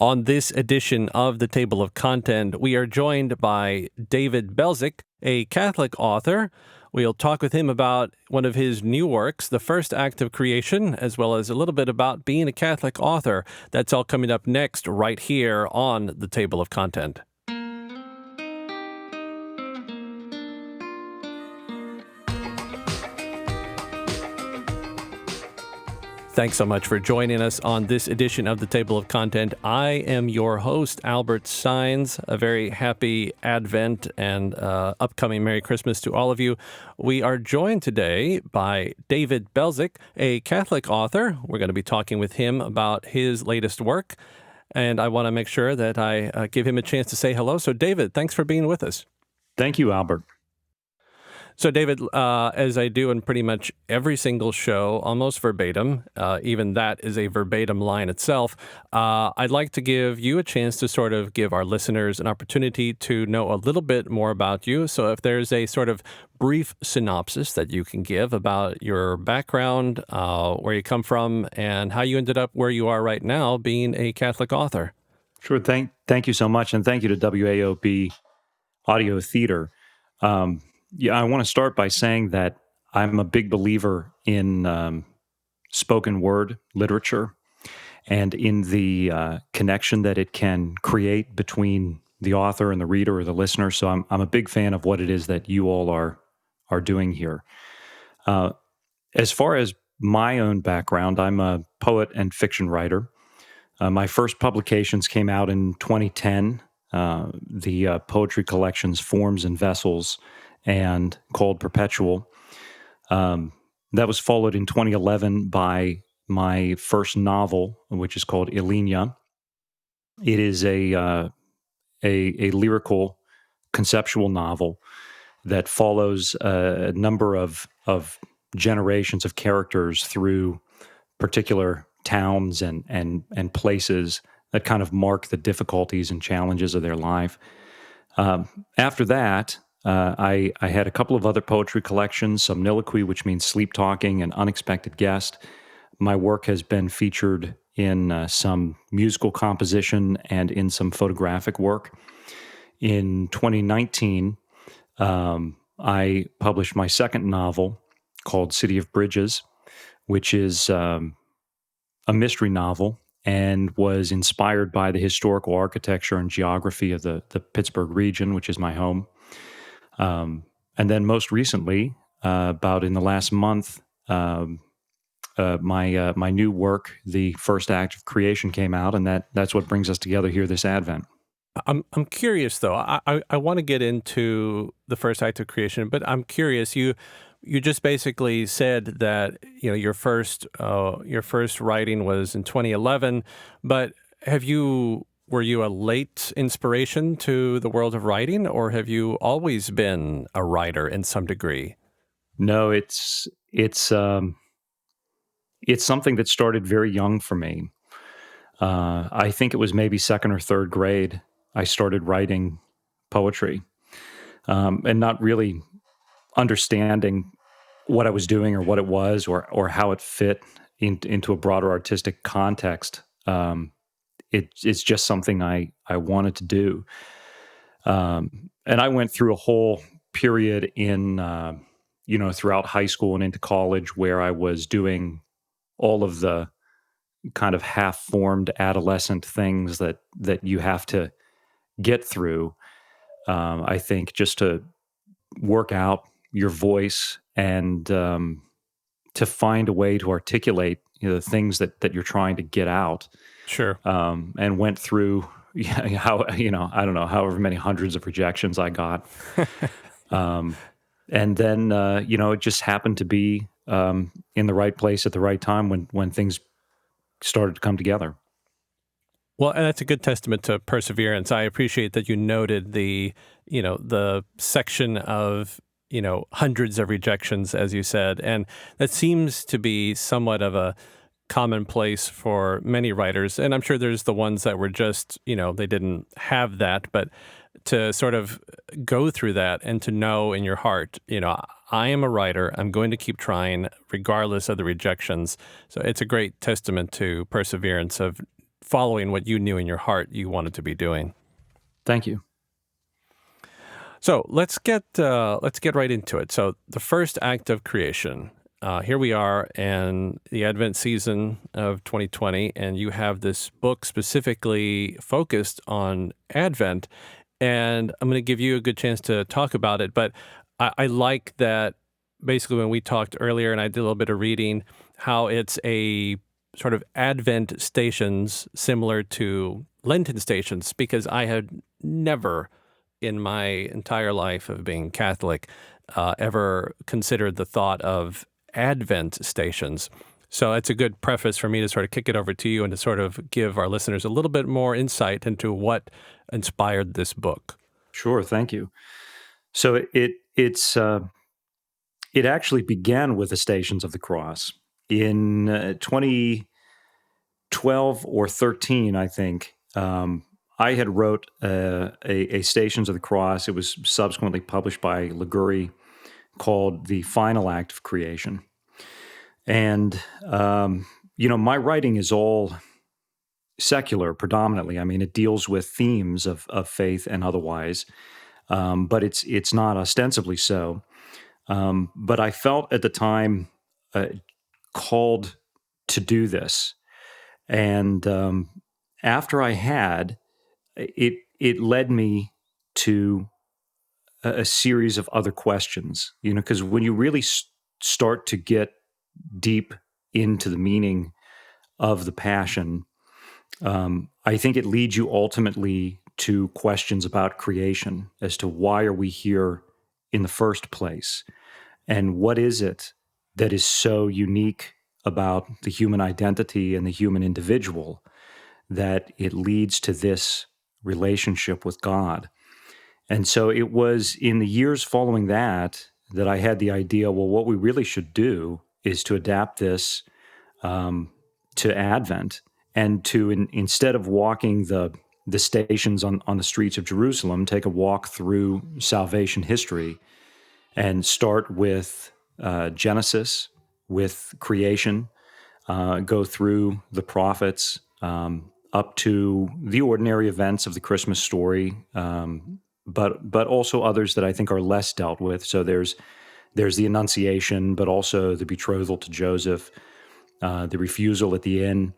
On this edition of the Table of Content, we are joined by David Belczyk, a Catholic author. We'll talk with him about one of his new works, The First Act of Creation, as well as a little bit about being a Catholic author. That's all coming up next, right here on the Table of Content. Thanks so much for joining us on this edition of the Table of Content. I am your host, Albert Steins. A very happy Advent and upcoming Merry Christmas to all of you. We are joined today by David Belczyk, a Catholic author. We're going to be talking with him about his latest work, and I want to make sure that I give him a chance to say hello. So, David, thanks for being with us. Thank you, Albert. So, David, as I do in pretty much every single show, almost verbatim, even that is a verbatim line itself, I'd like to give you a chance to sort of give our listeners an opportunity to know a little bit more about you. So if there's a sort of brief synopsis that you can give about your background, where you come from, and how you ended up where you are right now being a Catholic author. Sure. Thank you so much, and thank you to WAOP Audio Theater. I want to start by saying that I'm a big believer in spoken word literature and in the connection that it can create between the author and the reader or the listener. So I'm a big fan of what it is that you all are doing here. As far as my own background, I'm a poet and fiction writer. My first publications came out in 2010. The poetry collections Forms and Vessels and called Perpetual. That was followed in 2011 by my first novel, which is called Ilenia. It is a lyrical conceptual novel that follows a number of generations of characters through particular towns and places that kind of mark the difficulties and challenges of their life. After that, I had a couple of other poetry collections, Somniloquy, which means sleep talking, and Unexpected Guest. My work has been featured in some musical composition and in some photographic work. In 2019, I published my second novel called City of Bridges, which is a mystery novel and was inspired by the historical architecture and geography of the Pittsburgh region, which is my home. And then most recently, about in the last month, my new work, The First Act of Creation, came out, and that's what brings us together here this Advent. I'm curious, though. I want to get into The First Act of Creation, but I'm curious. You just basically said that your first writing was in 2011, but were you a late inspiration to the world of writing, or have you always been a writer in some degree? No, it's something that started very young for me. I think it was maybe second or third grade I started writing poetry, and not really understanding what I was doing or what it was or how it fit into a broader artistic context. It's just something I wanted to do. And I went through a whole period in, throughout high school and into college where I was doing all of the kind of half-formed adolescent things that you have to get through, I think, just to work out your voice and to find a way to articulate the things that you're trying to get out. Sure. And went through I don't know, however many hundreds of rejections I got. And then, it just happened to be in the right place at the right time when things started to come together. Well, and that's a good testament to perseverance. I appreciate that you noted the section of, hundreds of rejections, as you said. And that seems to be somewhat of a commonplace for many writers. And I'm sure there's the ones that were just, they didn't have that. But to sort of go through that and to know in your heart, I am a writer. I'm going to keep trying regardless of the rejections. So it's a great testament to perseverance of following what you knew in your heart you wanted to be doing. Thank you. So let's get right into it. So the first act of creation. Here we are in the Advent season of 2020, and you have this book specifically focused on Advent. And I'm going to give you a good chance to talk about it. But I like that basically when we talked earlier, and I did a little bit of reading, how it's a sort of Advent stations similar to Lenten stations, because I had never in my entire life of being Catholic ever considered the thought of Advent stations. So it's a good preface for me to sort of kick it over to you and to sort of give our listeners a little bit more insight into what inspired this book. Sure, thank you. So it actually began with the Stations of the Cross in 2012 or 13, I think. I had wrote a Stations of the Cross. It was subsequently published by Liguri, called The Final Act of Creation. And, my writing is all secular predominantly. I mean, it deals with themes of faith and otherwise, but it's not ostensibly so. But I felt at the time called to do this. And after I had, it led me to a series of other questions, because when you really start to get deep into the meaning of the Passion, I think it leads you ultimately to questions about creation as to why are we here in the first place? And what is it that is so unique about the human identity and the human individual that it leads to this relationship with God? And so it was in the years following that I had the idea, well, what we really should do is to adapt this to Advent, and to, instead of walking the stations on the streets of Jerusalem, take a walk through salvation history and start with Genesis, with creation, go through the prophets, up to the ordinary events of the Christmas story, but also others that I think are less dealt with. So there's the Annunciation, but also the betrothal to Joseph, the refusal at the inn,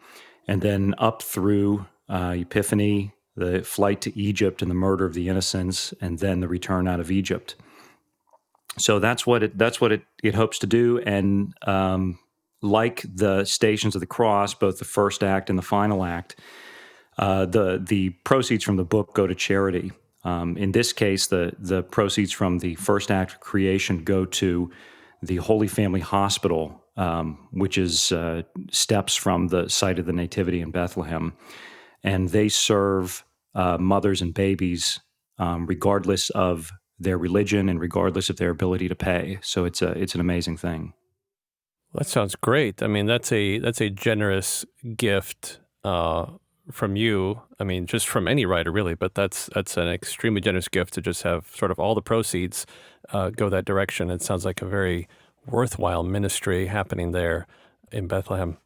and then up through Epiphany, the flight to Egypt and the murder of the innocents, and then the return out of Egypt. So that's what it hopes to do. And like the Stations of the Cross, both the first act and the final act, the proceeds from the book go to charity. In this case, the proceeds from the first act of creation go to the Holy Family Hospital, which is steps from the site of the Nativity in Bethlehem. And they serve mothers and babies regardless of their religion and regardless of their ability to pay. So it's an amazing thing. That sounds great. I mean, that's a generous gift from you. I mean, just from any writer, really. But that's an extremely generous gift to just have sort of all the proceeds go that direction. It sounds like a very worthwhile ministry happening there in Bethlehem.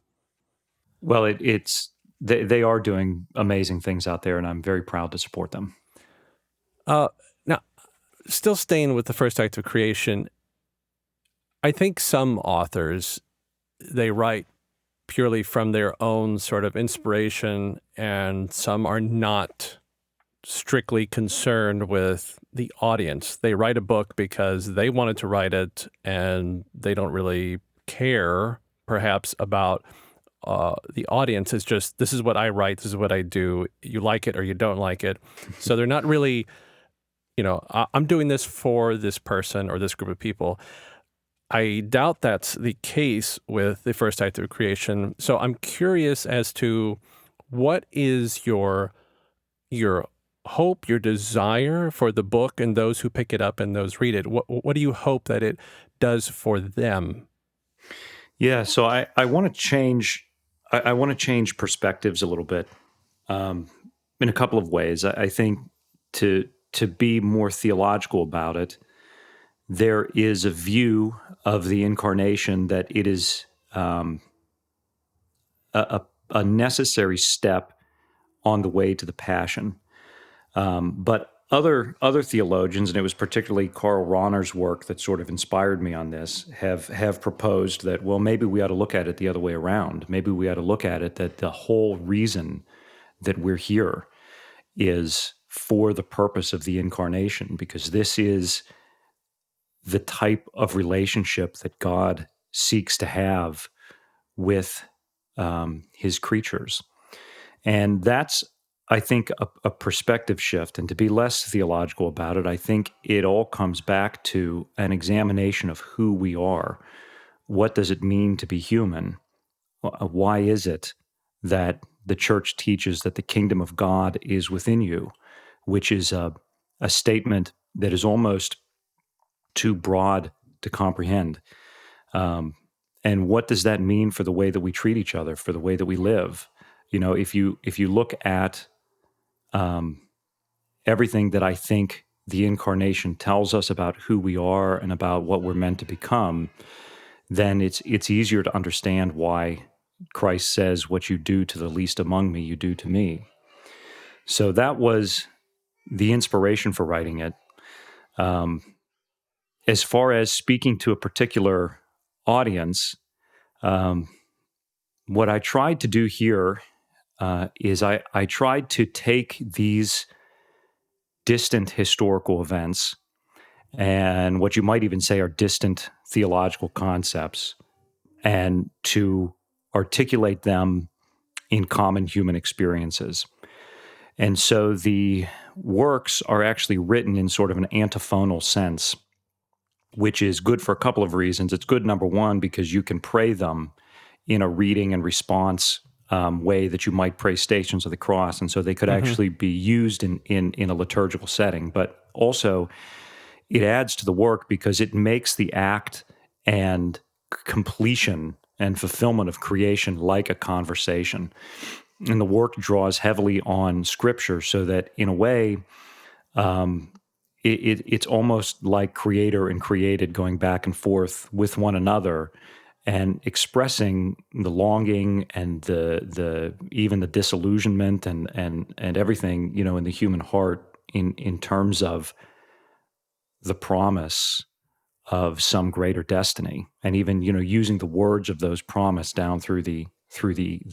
Well, they are doing amazing things out there, and I'm very proud to support them. Now, still staying with the first act of creation, I think some authors, they write purely from their own sort of inspiration, and some are not strictly concerned with the audience. They write a book because they wanted to write it, and they don't really care, perhaps, about the audience. It's just, this is what I write, this is what I do. You like it or you don't like it. So they're not really, I'm doing this for this person or this group of people. I doubt that's the case with the first act of creation. So I'm curious as to what is your hope, your desire for the book and those who pick it up and those read it. What do you hope that it does for them? Yeah, so I want to change. I want to change perspectives a little bit in a couple of ways. I think to be more theological about it, there is a view of the incarnation that it is a necessary step on the way to the Passion. But other theologians, and it was particularly Karl Rahner's work that sort of inspired me on this, have proposed that, well, maybe we ought to look at it the other way around. Maybe we ought to look at it that the whole reason that we're here is for the purpose of the incarnation, because this is the type of relationship that God seeks to have with his creatures. And that's, I think, a perspective shift. And to be less theological about it, I think it all comes back to an examination of who we are. What does it mean to be human? Why is it that the church teaches that the kingdom of God is within you, which is a statement that is almost too broad to comprehend? And what does that mean for the way that we treat each other, for the way that we live? You know, if you look at everything that I think the incarnation tells us about who we are and about what we're meant to become, then it's easier to understand why Christ says, "What you do to the least among me, you do to me." So that was the inspiration for writing it. As far as speaking to a particular audience, what I tried to do here is I tried to take these distant historical events and what you might even say are distant theological concepts, and to articulate them in common human experiences. And so the works are actually written in sort of an antiphonal sense, which is good for a couple of reasons. It's good, number one, because you can pray them in a reading and response way that you might pray Stations of the Cross, and so they could actually be used in a liturgical setting. But also, it adds to the work because it makes the act and completion and fulfillment of creation like a conversation. And the work draws heavily on Scripture, so that in a way, it's almost like creator and created going back and forth with one another and expressing the longing and the even the disillusionment and everything, you know, in the human heart in terms of the promise of some greater destiny, and even, you know, using the words of those promise down through the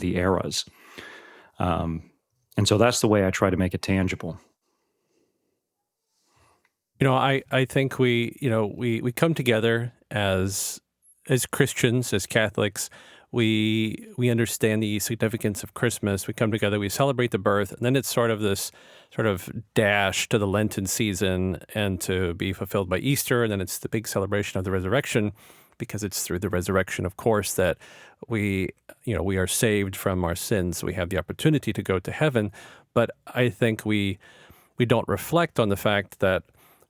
eras. And so that's the way I try to make it tangible. You know, I think we come together as Christians, as Catholics. We understand the significance of Christmas. We come together, we celebrate the birth, and then it's sort of this sort of dash to the Lenten season and to be fulfilled by Easter, and then it's the big celebration of the resurrection, because it's through the resurrection, of course, that we are saved from our sins. We have the opportunity to go to heaven. But I think we don't reflect on the fact that,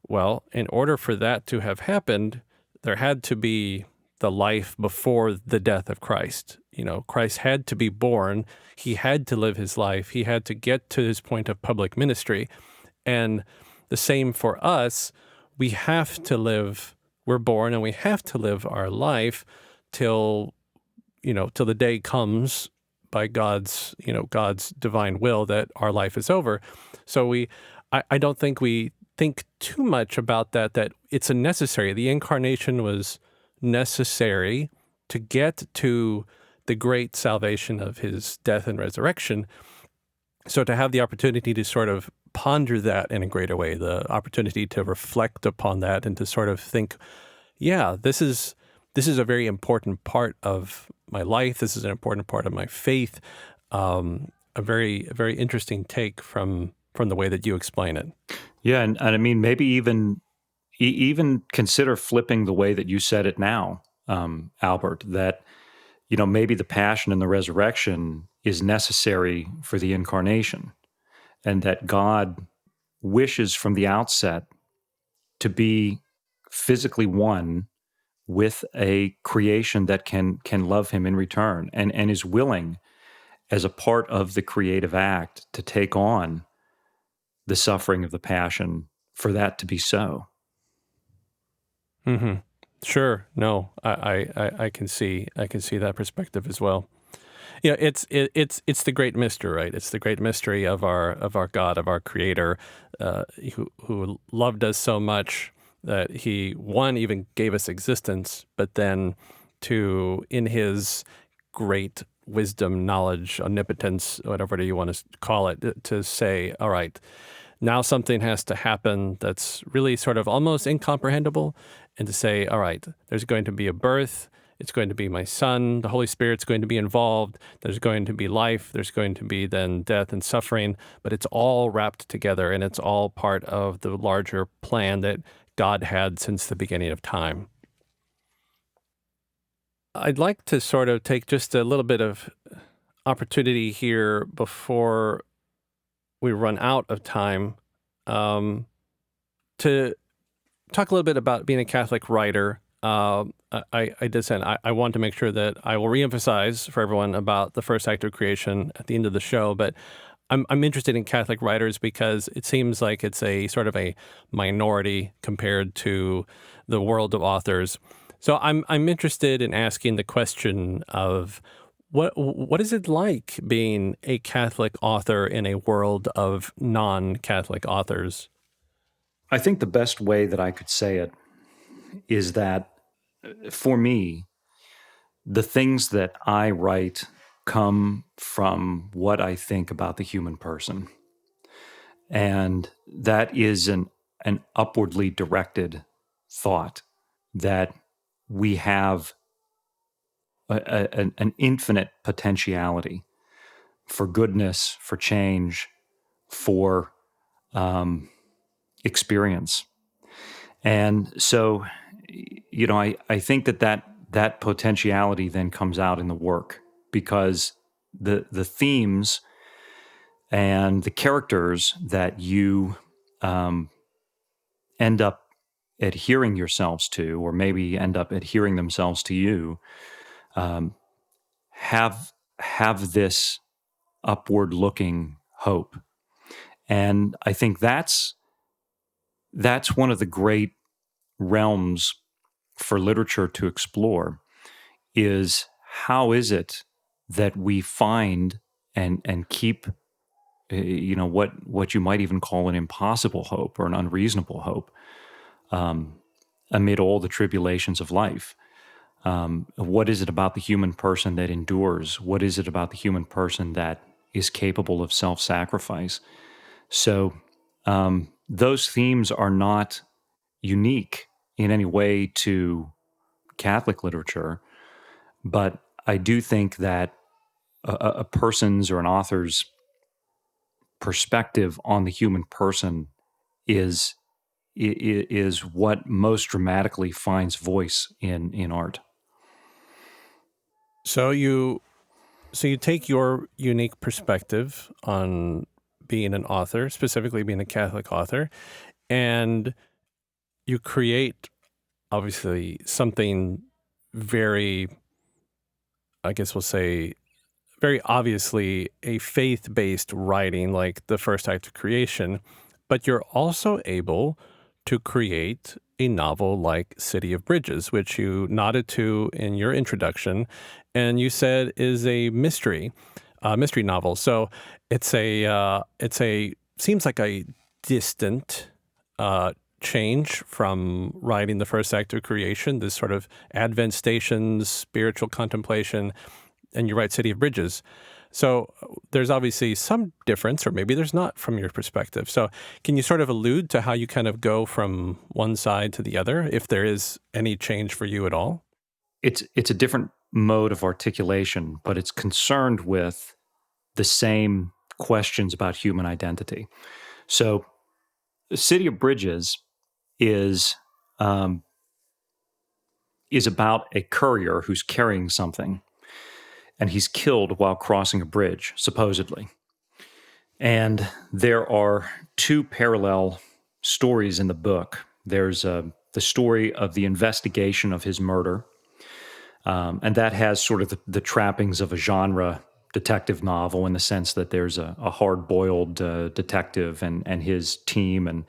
well, in order for that to have happened, there had to be the life before the death of Christ. You know, Christ had to be born. He had to live his life. He had to get to his point of public ministry. And the same for us. We have to live, we're born and we have to live our life till the day comes by God's divine will that our life is over. So I don't think we think too much about that it's a necessary. The incarnation was necessary to get to the great salvation of his death and resurrection. So to have the opportunity to sort of ponder that in a greater way, the opportunity to reflect upon that and to sort of think, yeah, this is a very important part of my life. This is an important part of my faith. A very interesting take from the way that you explain it. Yeah, and I mean, maybe even consider flipping the way that you said it now, Albert, that, you know, maybe the passion and the resurrection is necessary for the incarnation, and that God wishes from the outset to be physically one with a creation that can love him in return, and is willing, as a part of the creative act, to take on the suffering of the passion for that to be so. Mm-hmm. Sure. No, I can see that perspective as well. It's the great mystery, right? It's the great mystery of our God, of our Creator, who loved us so much that He one even gave us existence, but then to in His great wisdom, knowledge, omnipotence, whatever you want to call it, to say, all right, now something has to happen that's really sort of almost incomprehensible, and to say, all right, there's going to be a birth. It's going to be my son. The Holy Spirit's going to be involved. There's going to be life. There's going to be then death and suffering, but it's all wrapped together and it's all part of the larger plan that God had since the beginning of time. I'd like to sort of take just a little bit of opportunity here before we run out of time to talk a little bit about being a Catholic writer. I did say I want to make sure that I will reemphasize for everyone about the first act of creation at the end of the show, but I'm interested in Catholic writers because it seems like it's a sort of a minority compared to the world of authors. So I'm interested in asking the question of what is it like being a Catholic author in a world of non-Catholic authors? I think the best way that I could say it is that for me, the things that I write come from what I think about the human person. And that is an upwardly directed thought that we have an infinite potentiality for goodness, for change, for experience. And so, I think that potentiality then comes out in the work because the themes and the characters that you end up adhering yourselves to, or maybe end up adhering themselves to you, have this upward looking hope. And I think that's one of the great realms for literature to explore is how is it that we find and keep what you might even call an impossible hope or an unreasonable hope amid all the tribulations of life. What is it about the human person that endures? What is it about the human person that is capable of self-sacrifice? So those themes are not unique in any way to Catholic literature, but I do think that a person's or an author's perspective on the human person is what most dramatically finds voice in art. So you take your unique perspective on being an author, specifically being a Catholic author, and you create obviously something very, I guess we'll say, very obviously a faith-based writing like the first act of creation, but you're also able to create a novel like City of Bridges, which you nodded to in your introduction, and you said is a mystery novel. So it's a seems like a distant change from writing the first act of creation, this sort of Advent stations, spiritual contemplation, and you write City of Bridges. So there's obviously some difference, or maybe there's not from your perspective. So can you sort of allude to how you kind of go from one side to the other, if there is any change for you at all? It's a different mode of articulation, but it's concerned with the same questions about human identity. So the City of Bridges is about a courier who's carrying something, and he's killed while crossing a bridge, supposedly. And there are two parallel stories in the book. There's the story of the investigation of his murder, and that has sort of the trappings of a genre detective novel in the sense that there's a hard-boiled detective and his team, and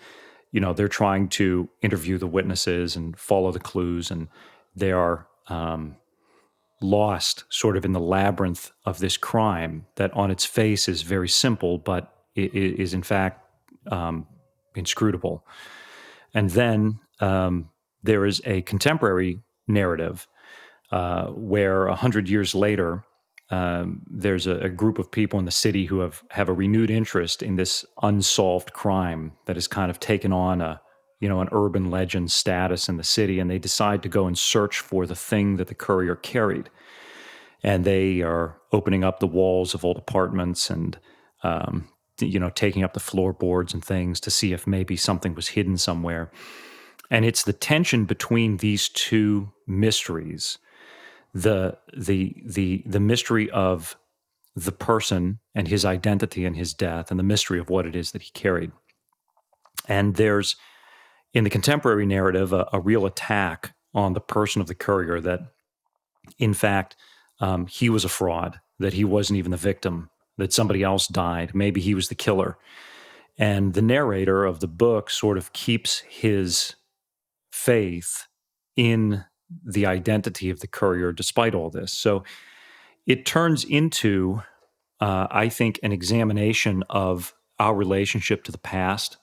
they're trying to interview the witnesses and follow the clues, and they are lost sort of in the labyrinth of this crime that on its face is very simple, but it is in fact inscrutable. And then there is a contemporary narrative where 100 years later, there's a group of people in the city who have a renewed interest in this unsolved crime that has kind of taken on an urban legend status in the city, and they decide to go and search for the thing that the courier carried. And they are opening up the walls of old apartments and taking up the floorboards and things to see if maybe something was hidden somewhere. And it's the tension between these two mysteries, the mystery of the person and his identity and his death, and the mystery of what it is that he carried. And there's, in the contemporary narrative, a real attack on the person of the courier, that in fact he was a fraud, that he wasn't even the victim, that somebody else died. Maybe he was the killer. And the narrator of the book sort of keeps his faith in the identity of the courier despite all this. So it turns into, I think, an examination of our relationship to the past,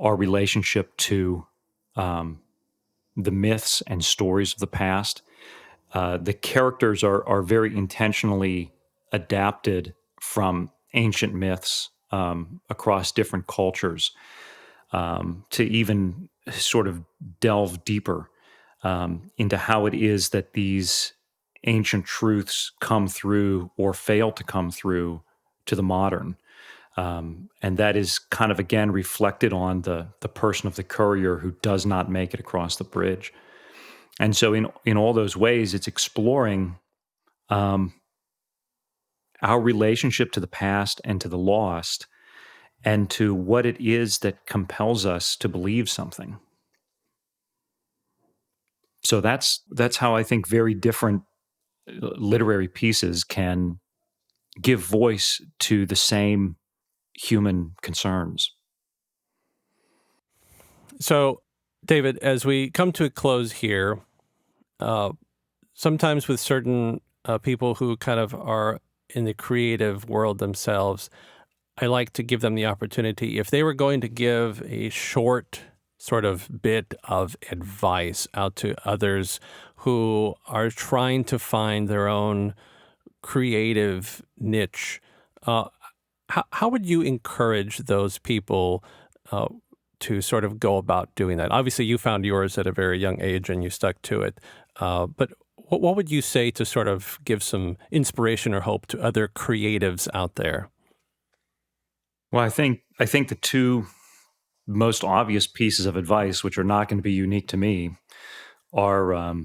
our relationship to the myths and stories of the past. The characters are very intentionally adapted from ancient myths across different cultures to even sort of delve deeper into how it is that these ancient truths come through or fail to come through to the modern. And that is kind of, again, reflected on the person of the courier who does not make it across the bridge. And so in all those ways, it's exploring our relationship to the past and to the lost, and to what it is that compels us to believe something. So that's how I think very different literary pieces can give voice to the same human concerns. So, David, as we come to a close here, sometimes with certain people who kind of are in the creative world themselves, I like to give them the opportunity, if they were going to give a short sort of bit of advice out to others who are trying to find their own creative niche, how would you encourage those people to sort of go about doing that? Obviously, you found yours at a very young age and you stuck to it. But what would you say to sort of give some inspiration or hope to other creatives out there? Well, I think the two most obvious pieces of advice, which are not going to be unique to me, are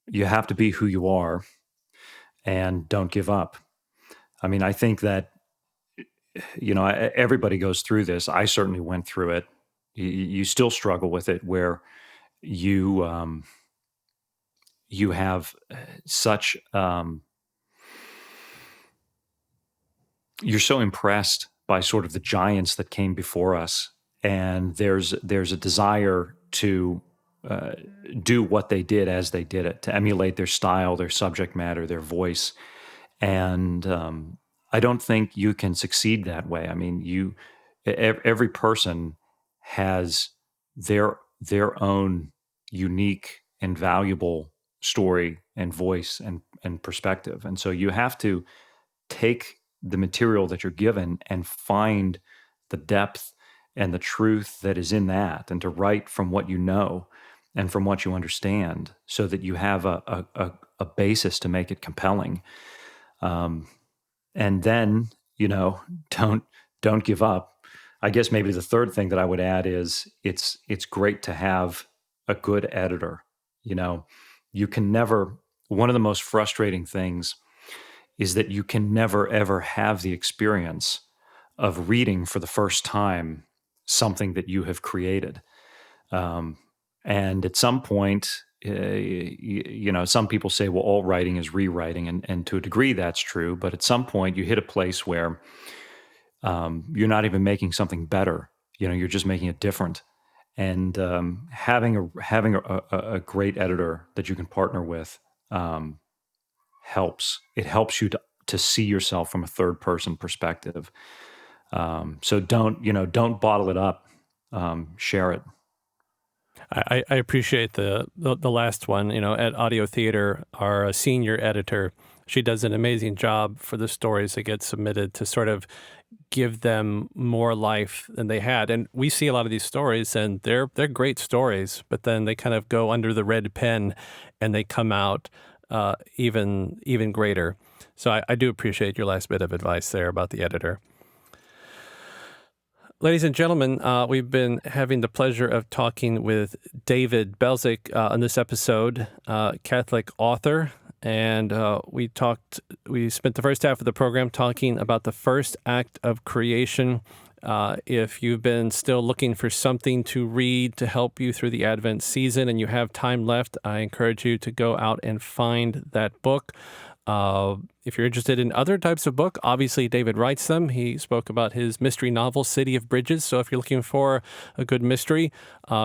you have to be who you are and don't give up. I mean, I think that everybody goes through this. I certainly went through it. You still struggle with it, where you you have such you're so impressed by sort of the giants that came before us, and there's a desire to do what they did as they did it, to emulate their style, their subject matter, their voice. And I don't think you can succeed that way. I mean, every person has their own unique and valuable story and voice and perspective. And so you have to take the material that you're given and find the depth and the truth that is in that, and to write from what you know and from what you understand, so that you have a basis to make it compelling. And then, don't give up. I guess maybe the third thing that I would add is it's great to have a good editor. You can never, one of the most frustrating things is that you can never ever have the experience of reading for the first time something that you have created. And at some point, some people say, well, all writing is rewriting, and to a degree that's true. But at some point, you hit a place where you're not even making something better. You're just making it different. And having a great editor that you can partner with helps. It helps you to see yourself from a third person perspective. So don't bottle it up. Share it. I appreciate the last one. At Audio Theater, our senior editor, she does an amazing job for the stories that get submitted to sort of give them more life than they had. And we see a lot of these stories, and they're great stories, but then they kind of go under the red pen, and they come out even greater. So I do appreciate your last bit of advice there about the editor. Ladies and gentlemen, we've been having the pleasure of talking with David Belczyk on this episode, Catholic author, and we spent the first half of the program talking about the first act of creation. If you've been still looking for something to read to help you through the Advent season and you have time left, I encourage you to go out and find that book. If you're interested in other types of book, obviously David writes them. He spoke about his mystery novel, City of Bridges. So if you're looking for a good mystery,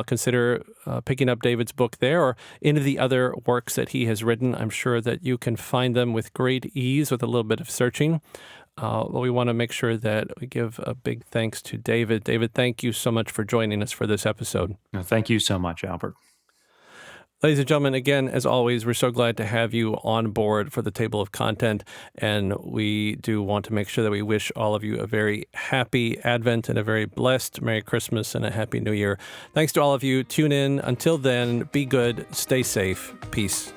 consider picking up David's book there or any of the other works that he has written. I'm sure that you can find them with great ease with a little bit of searching. But we want to make sure that we give a big thanks to David. David, thank you so much for joining us for this episode. No, thank you so much, Albert. Ladies and gentlemen, again, as always, we're so glad to have you on board for the Table of Content, and we do want to make sure that we wish all of you a very happy Advent and a very blessed Merry Christmas and a Happy New Year. Thanks to all of you. Tune in. Until then, be good, stay safe. Peace.